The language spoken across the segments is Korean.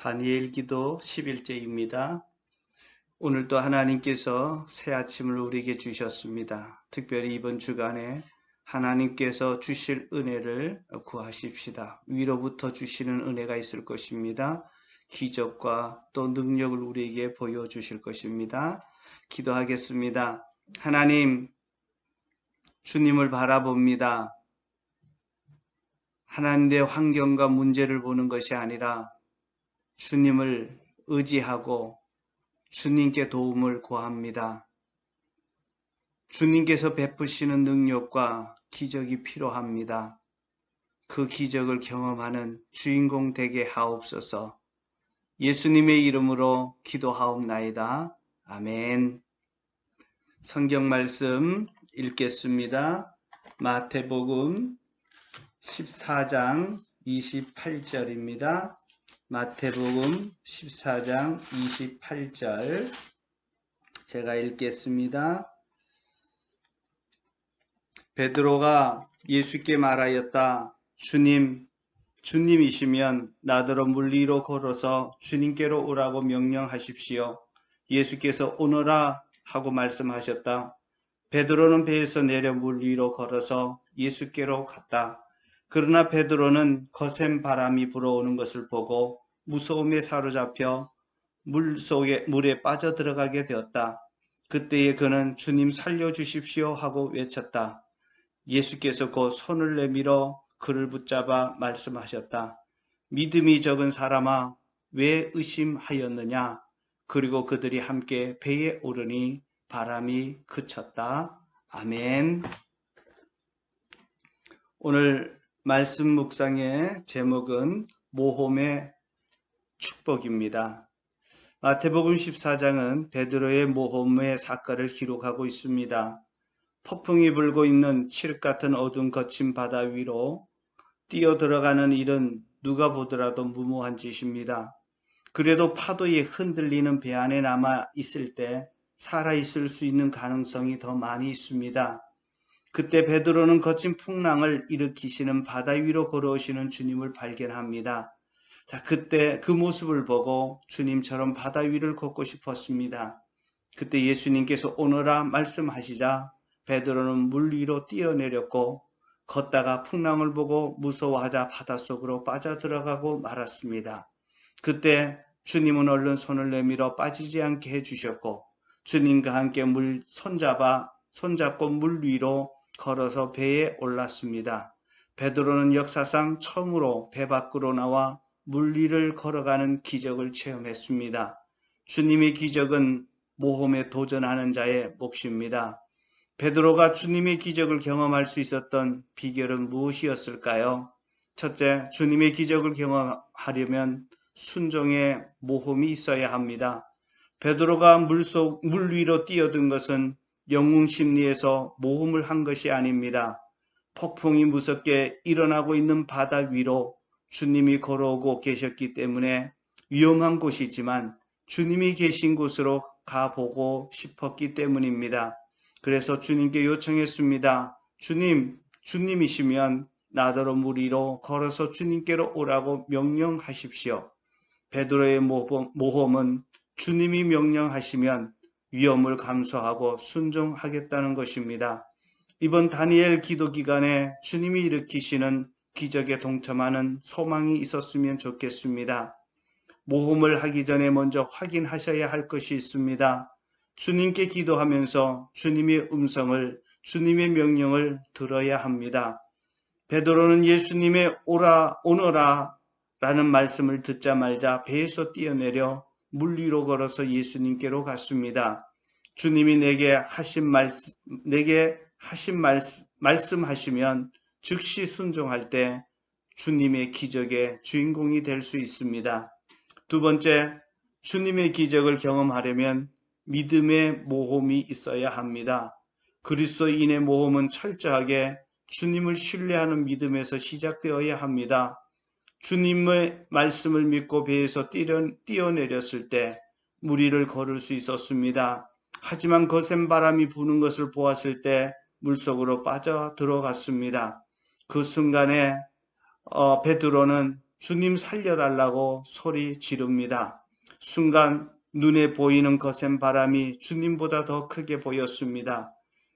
다니엘 기도 11제입니다. 오늘도 하나님께서 새 아침을 우리에게 주셨습니다. 특별히 이번 주간에 하나님께서 주실 은혜를 구하십시다. 위로부터 주시는 은혜가 있을 것입니다. 기적과 또 능력을 우리에게 보여주실 것입니다. 기도하겠습니다. 하나님, 주님을 바라봅니다. 하나님 내 환경과 문제를 보는 것이 아니라 주님을 의지하고 주님께 도움을 구합니다. 주님께서 베푸시는 능력과 기적이 필요합니다. 그 기적을 경험하는 주인공 되게 하옵소서. 예수님의 이름으로 기도하옵나이다. 아멘. 성경 말씀 읽겠습니다. 마태복음 14장 28절입니다. 마태복음 14장 28절 제가 읽겠습니다. 베드로가 예수께 말하였다. 주님이시면 나더러 물 위로 걸어서 주님께로 오라고 명령하십시오. 예수께서 오너라 하고 말씀하셨다. 베드로는 배에서 내려 물 위로 걸어서 예수께로 갔다. 그러나 베드로는 거센 바람이 불어오는 것을 보고 무서움에 사로잡혀 물에 빠져 들어가게 되었다. 그때에 그는 주님 살려주십시오 하고 외쳤다. 예수께서 곧 손을 내밀어 그를 붙잡아 말씀하셨다. 믿음이 적은 사람아, 왜 의심하였느냐? 그리고 그들이 함께 배에 오르니 바람이 그쳤다. 아멘. 오늘 말씀 묵상의 제목은 모험의 축복입니다. 마태복음 14장은 베드로의 모험의 사건을 기록하고 있습니다. 폭풍이 불고 있는 칠흑 같은 어두운 거친 바다 위로 뛰어 들어가는 일은 누가 보더라도 무모한 짓입니다. 그래도 파도에 흔들리는 배 안에 남아 있을 때 살아있을 수 있는 가능성이 더 많이 있습니다. 그때 베드로는 거친 풍랑을 일으키시는 바다 위로 걸어오시는 주님을 발견합니다. 그때 그 모습을 보고 주님처럼 바다 위를 걷고 싶었습니다. 그때 예수님께서 오너라 말씀하시자 베드로는 물 위로 뛰어내렸고 걷다가 풍랑을 보고 무서워하자 바닷속으로 빠져들어가고 말았습니다. 그때 주님은 얼른 손을 내밀어 빠지지 않게 해주셨고 주님과 함께 손잡고 물 위로 걸어서 배에 올랐습니다. 베드로는 역사상 처음으로 배 밖으로 나와 물 위를 걸어가는 기적을 체험했습니다. 주님의 기적은 모험에 도전하는 자의 몫입니다. 베드로가 주님의 기적을 경험할 수 있었던 비결은 무엇이었을까요? 첫째, 주님의 기적을 경험하려면 순종의 모험이 있어야 합니다. 베드로가 물 위로 뛰어든 것은 영웅 심리에서 모험을 한 것이 아닙니다. 폭풍이 무섭게 일어나고 있는 바다 위로 주님이 걸어오고 계셨기 때문에 위험한 곳이지만 주님이 계신 곳으로 가보고 싶었기 때문입니다. 그래서 주님께 요청했습니다. 주님이시면 나더러 물 위로 걸어서 주님께로 오라고 명령하십시오. 베드로의 모험은 주님이 명령하시면 위험을 감수하고 순종하겠다는 것입니다. 이번 다니엘 기도 기간에 주님이 일으키시는 기적에 동참하는 소망이 있었으면 좋겠습니다. 모험을 하기 전에 먼저 확인하셔야 할 것이 있습니다. 주님께 기도하면서 주님의 음성을, 주님의 명령을 들어야 합니다. 베드로는 예수님의 오너라 라는 말씀을 듣자마자 배에서 뛰어내려 물 위로 걸어서 예수님께로 갔습니다. 주님이 내게 말씀하시면 즉시 순종할 때 주님의 기적의 주인공이 될 수 있습니다. 두 번째, 주님의 기적을 경험하려면 믿음의 모험이 있어야 합니다. 그리스도인의 모험은 철저하게 주님을 신뢰하는 믿음에서 시작되어야 합니다. 주님의 말씀을 믿고 배에서 뛰어내렸을 때 무리를 걸을 수 있었습니다. 하지만 거센 바람이 부는 것을 보았을 때 물속으로 빠져 들어갔습니다. 그 순간에 베드로는 주님 살려달라고 소리 지릅니다. 순간 눈에 보이는 거센 바람이 주님보다 더 크게 보였습니다.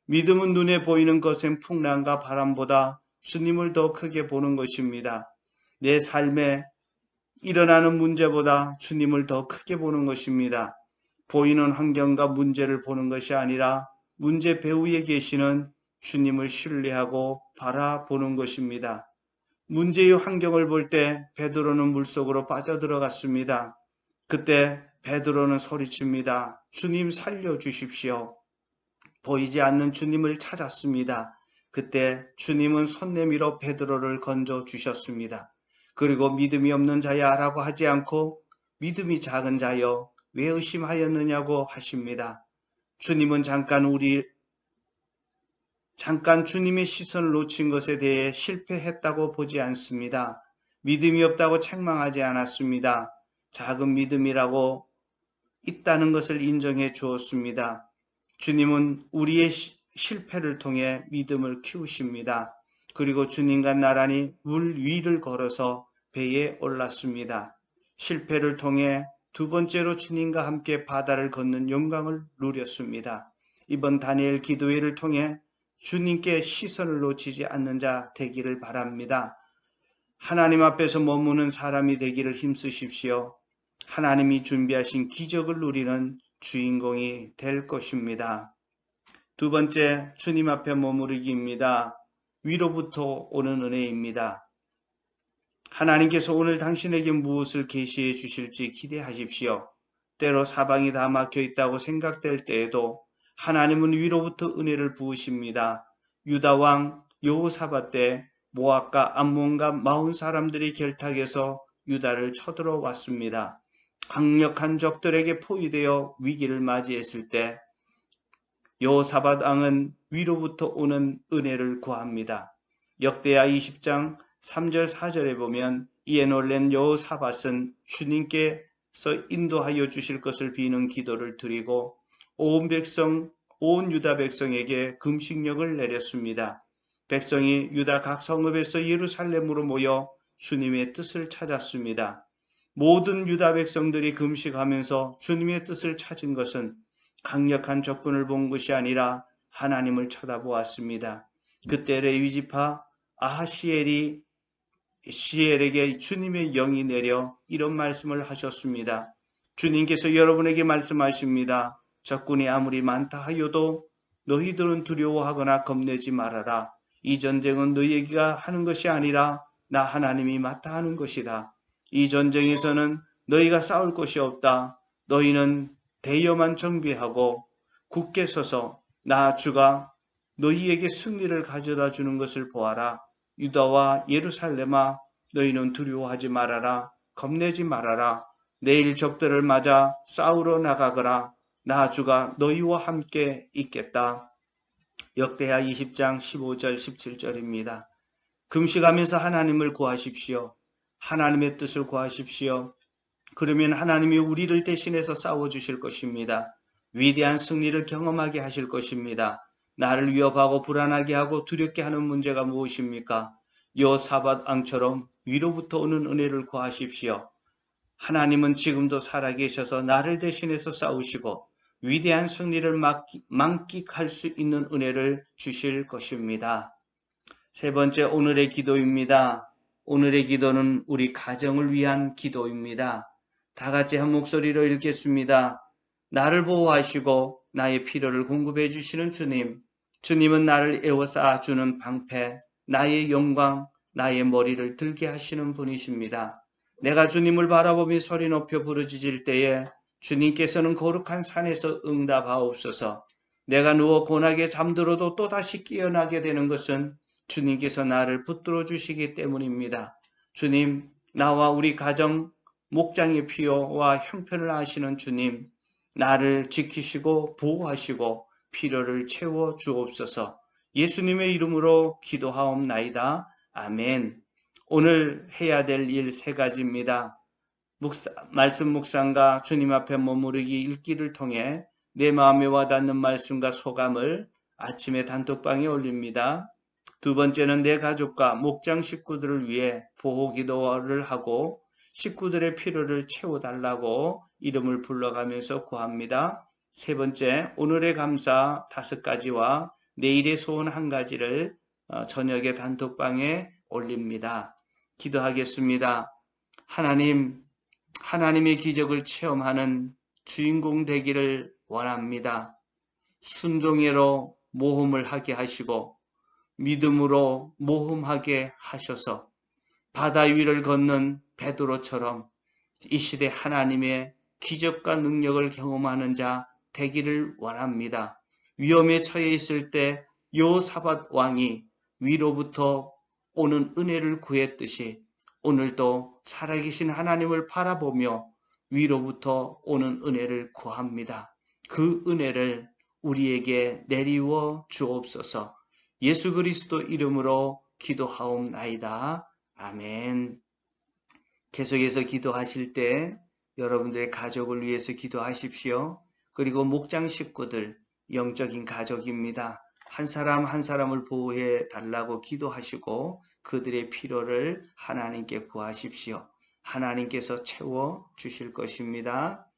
믿음은 눈에 보이는 거센 풍랑과 바람보다 주님을 더 크게 보는 것입니다. 내 삶에 일어나는 문제보다 주님을 더 크게 보는 것입니다. 보이는 환경과 문제를 보는 것이 아니라 문제 배후에 계시는 주님을 신뢰하고 바라보는 것입니다. 문제의 환경을 볼 때 베드로는 물속으로 빠져들어갔습니다. 그때 베드로는 소리칩니다. 주님 살려주십시오. 보이지 않는 주님을 찾았습니다. 그때 주님은 손 내밀어 베드로를 건져 주셨습니다. 그리고 믿음이 없는 자야 라고 하지 않고 믿음이 작은 자여 왜 의심하였느냐고 하십니다. 주님은 잠깐 주님의 시선을 놓친 것에 대해 실패했다고 보지 않습니다. 믿음이 없다고 책망하지 않았습니다. 작은 믿음이라고 있다는 것을 인정해 주었습니다. 주님은 우리의 실패를 통해 믿음을 키우십니다. 그리고 주님과 나란히 물 위를 걸어서 배에 올랐습니다. 실패를 통해 두 번째로 주님과 함께 바다를 걷는 영광을 누렸습니다. 이번 다니엘 기도회를 통해 주님께 시선을 놓치지 않는 자 되기를 바랍니다. 하나님 앞에서 머무는 사람이 되기를 힘쓰십시오. 하나님이 준비하신 기적을 누리는 주인공이 될 것입니다. 두 번째, 주님 앞에 머무르기입니다. 위로부터 오는 은혜입니다. 하나님께서 오늘 당신에게 무엇을 계시해 주실지 기대하십시오. 때로 사방이 다 막혀 있다고 생각될 때에도 하나님은 위로부터 은혜를 부으십니다. 유다 왕 여호사밧 때 모압과 암몬과 마온 사람들이 결탁해서 유다를 쳐들어왔습니다. 강력한 적들에게 포위되어 위기를 맞이했을 때 여호사밧 왕은 위로부터 오는 은혜를 구합니다. 역대하 20장 3절 4절에 보면 이에 놀란 여호사밧은 주님께서 인도하여 주실 것을 비는 기도를 드리고 온 유다 백성에게 금식령을 내렸습니다. 백성이 유다 각 성읍에서 예루살렘으로 모여 주님의 뜻을 찾았습니다. 모든 유다 백성들이 금식하면서 주님의 뜻을 찾은 것은 강력한 적군을 본 것이 아니라 하나님을 쳐다보았습니다. 그때 레위지파 아하시엘에게 주님의 영이 내려 이런 말씀을 하셨습니다. 주님께서 여러분에게 말씀하십니다. 적군이 아무리 많다 하여도 너희들은 두려워하거나 겁내지 말아라. 이 전쟁은 너희가 하는 것이 아니라 나 하나님이 맡아 하는 것이다. 이 전쟁에서는 너희가 싸울 것이 없다. 너희는 대여만 정비하고 굳게 서서 나 주가 너희에게 승리를 가져다 주는 것을 보아라. 유다와 예루살렘아 너희는 두려워하지 말아라. 겁내지 말아라. 내일 적들을 맞아 싸우러 나가거라. 나 주가 너희와 함께 있겠다. 역대하 20장 15절 17절입니다. 금식하면서 하나님을 구하십시오. 하나님의 뜻을 구하십시오. 그러면 하나님이 우리를 대신해서 싸워주실 것입니다. 위대한 승리를 경험하게 하실 것입니다. 나를 위협하고 불안하게 하고 두렵게 하는 문제가 무엇입니까? 여호사밧 왕처럼 위로부터 오는 은혜를 구하십시오. 하나님은 지금도 살아계셔서 나를 대신해서 싸우시고 위대한 승리를 만끽할 수 있는 은혜를 주실 것입니다. 세 번째, 오늘의 기도입니다. 오늘의 기도는 우리 가정을 위한 기도입니다. 다 같이 한 목소리로 읽겠습니다. 나를 보호하시고 나의 필요를 공급해 주시는 주님, 주님은 나를 에워싸 주는 방패, 나의 영광, 나의 머리를 들게 하시는 분이십니다. 내가 주님을 바라보며 소리 높여 부르짖을 때에 주님께서는 거룩한 산에서 응답하옵소서. 내가 누워 고나게 잠들어도 또다시 깨어나게 되는 것은 주님께서 나를 붙들어 주시기 때문입니다. 주님, 나와 우리 가정, 목장의 필요와 형편을 아시는 주님, 나를 지키시고 보호하시고 필요를 채워 주옵소서. 예수님의 이름으로 기도하옵나이다. 아멘. 오늘 해야 될 일 세 가지입니다. 말씀 묵상과 주님 앞에 머무르기 읽기를 통해 내 마음에 와닿는 말씀과 소감을 아침에 단톡방에 올립니다. 두 번째는 내 가족과 목장 식구들을 위해 보호 기도를 하고 식구들의 필요를 채워달라고 이름을 불러가면서 구합니다. 세 번째, 오늘의 감사 5가지와 내일의 소원 1가지를 저녁에 단톡방에 올립니다. 기도하겠습니다. 하나님, 하나님의 기적을 체험하는 주인공 되기를 원합니다. 순종으로 모험을 하게 하시고 믿음으로 모험하게 하셔서 바다 위를 걷는 베드로처럼 이 시대 하나님의 기적과 능력을 경험하는 자 되기를 원합니다. 위험에 처해 있을 때 여호사밧 왕이 위로부터 오는 은혜를 구했듯이 오늘도 살아계신 하나님을 바라보며 위로부터 오는 은혜를 구합니다. 그 은혜를 우리에게 내리워 주옵소서. 예수 그리스도 이름으로 기도하옵나이다. 아멘. 계속해서 기도하실 때 여러분들의 가족을 위해서 기도하십시오. 그리고 목장 식구들, 영적인 가족입니다. 한 사람 한 사람을 보호해 달라고 기도하시고 그들의 필요를 하나님께 구하십시오. 하나님께서 채워 주실 것입니다.